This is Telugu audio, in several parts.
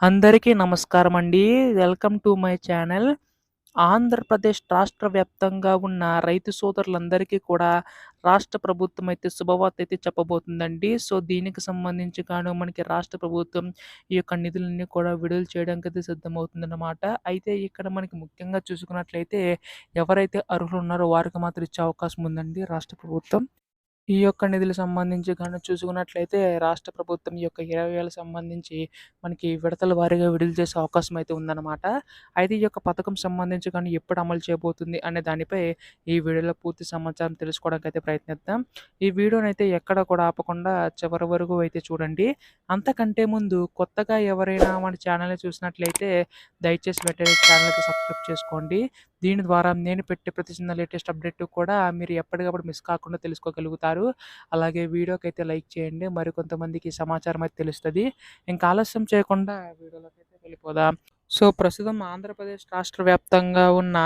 అందరికీ నమస్కారం అండి. Welcome to my channel. Andhra Pradesh రాష్ట్ర వ్యాప్తంగా ఉన్న రైతు సోదరులందరికీ కూడా రాష్ట్ర ప్రభుత్వం అయితే శుభవార్త అయితే చెప్పబోతుందండి. సో, దీనికి సంబంధించి గాను మనకి రాష్ట్ర ప్రభుత్వం ఈ యొక్క నిధులన్నీ కూడా విడుదల చేయడానికైతే సిద్ధమవుతుందన్నమాట. అయితే ఇక్కడ మనకి ముఖ్యంగా చూసుకున్నట్లయితే ఎవరైతే అర్హులున్నారో వారికి మాత్రం ఇచ్చే అవకాశం ఉందండి రాష్ట్ర ప్రభుత్వం. ఈ యొక్క నిధులకు సంబంధించి గాను చూసుకున్నట్లయితే రాష్ట్ర ప్రభుత్వం ఈ యొక్క 20,000 సంబంధించి మనకి విడతల వారీగా విడుదల చేసే అవకాశం అయితే ఉందన్నమాట. అయితే ఈ యొక్క పథకం సంబంధించి గాని ఎప్పుడు అమలు చేయబోతుంది అనే దానిపై ఈ వీడియోలో పూర్తి సమాచారం తెలుసుకోవడానికైతే ప్రయత్నిద్దాం. ఈ వీడియోనైతే ఎక్కడ కూడా ఆపకుండా చివరి వరకు అయితే చూడండి. అంతకంటే ముందు కొత్తగా ఎవరైనా మన ఛానల్‌ని చూసినట్లయితే దయచేసి వెంటనే ఛానల్‌కి సబ్స్క్రైబ్ చేసుకోండి. దీని ద్వారా నేను పెట్టే ప్రతి చిన్న లేటెస్ట్ అప్డేట్ కూడా మీరు ఎప్పటికప్పుడు మిస్ కాకుండా తెలుసుకోగలుగుతారు. అలాగే వీడియోకైతే లైక్ చేయండి. మరికొంతమందికి సమాచారం అయితే తెలుస్తది. ఇంకా ఆలస్యం చేయకుండా వీడియోలోకైతే వెళ్ళిపోదాం. సో, ప్రస్తుతం ఆంధ్రప్రదేశ్ రాష్ట్ర వ్యాప్తంగా ఉన్న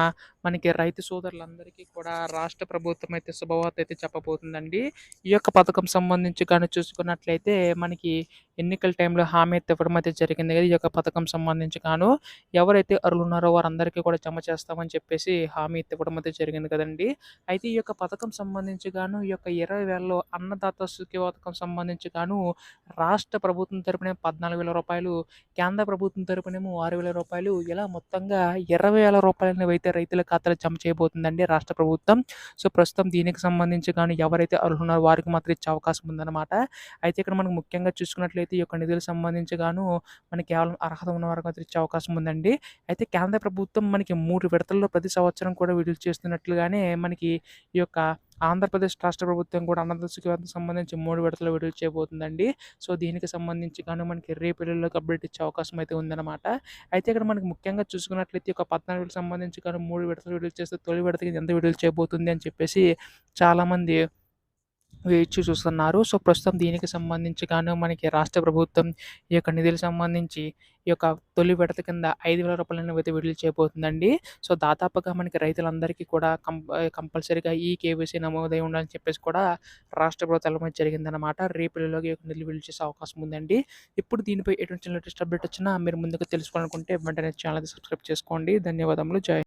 మనకి రైతు సోదరులందరికీ కూడా రాష్ట్ర ప్రభుత్వం అయితే శుభవార్త అయితే చెప్పబోతుందండి. ఈ యొక్క పథకం సంబంధించి గాని చూసుకున్నట్లయితే మనకి ఎన్నికల టైంలో హామీ అయితే ఇవ్వడం అయితే జరిగింది కదా! ఈ యొక్క పథకం సంబంధించి గాను ఎవరైతే అర్హులున్నారో వారందరికీ కూడా జమ చేస్తామని చెప్పేసి హామీ అయితే ఇవ్వడం అయితే జరిగింది కదండీ! అయితే ఈ యొక్క పథకం సంబంధించి గాను ఈ యొక్క 20,000లో అన్నదాత సుఖీ పథకం సంబంధించి గాను రాష్ట్ర ప్రభుత్వం తరపున రూ. 14,000, కేంద్ర ప్రభుత్వం తరపునేమో రూ. 6,000 ఇలా మొత్తంగా రూ. 20,000 అయితే రైతుల ఖాతాలో జమ చేయబోతుందండి రాష్ట్ర ప్రభుత్వం. సో, ప్రస్తుతం దీనికి సంబంధించి గాను ఎవరైతే అర్హులున్నారో వారికి మాత్రం ఇచ్చే అవకాశం ఉందన్నమాట. అయితే ఇక్కడ మనకు ముఖ్యంగా చూసుకున్నట్లయితే ఈ యొక్క నిధులకు సంబంధించి గాను మనకి కేవలం అర్హత ఉన్న వారికి మాత్రం ఇచ్చే అవకాశం ఉందండి. అయితే కేంద్ర ప్రభుత్వం మనకి 3 విడతల్లో ప్రతి సంవత్సరం కూడా విడుదల చేస్తున్నట్లుగానే మనకి ఈ యొక్క ఆంధ్రప్రదేశ్ రాష్ట్ర ప్రభుత్వం కూడా అన్నదాత సుఖీవరకు సంబంధించి 3 విడతలు విడుదల చేయబోతుందండి. సో, దీనికి సంబంధించి గాను మనకి రేపు ఎల్లుండిలోకి అప్డేట్ ఇచ్చే అవకాశం అయితే ఉందన్నమాట. అయితే ఇక్కడ మనకి ముఖ్యంగా చూసుకున్నట్లయితే ఒక 14 సంబంధించి గాను 3 విడతలు విడుదల చేస్తే తొలి విడతకి ఎంత విడుదల చేయబోతుంది అని చెప్పేసి చాలామంది వేచి చూస్తున్నారు. సో, ప్రస్తుతం దీనికి సంబంధించి గాను మనకి రాష్ట్ర ప్రభుత్వం ఈ యొక్క నిధులకు సంబంధించి ఈ యొక్క తొలి విడత కింద రూ. 5,000 అయితే విడుదల చేయబోతుందండి. సో, దాదాపుగా మనకి రైతులందరికీ కూడా కంపల్సరీగా ఈ కేవైసీ నమోదై ఉండాలని చెప్పేసి కూడా రాష్ట్ర ప్రభుత్వం తెలపడం జరిగిందనమాట. రేపు ఎల్లుండిలోగా ఈ యొక్క నిధులు విడుదల చేసే అవకాశం ఉందండి. ఇప్పుడు దీనిపై ఎటువంటి లేటెస్ట్ అప్డేట్ వచ్చినా మీరు ముందుగా తెలుసుకోవాలనుకుంటే వెంటనే ఛానల్‌ని సబ్స్క్రైబ్ చేసుకోండి. ధన్యవాదములు. జై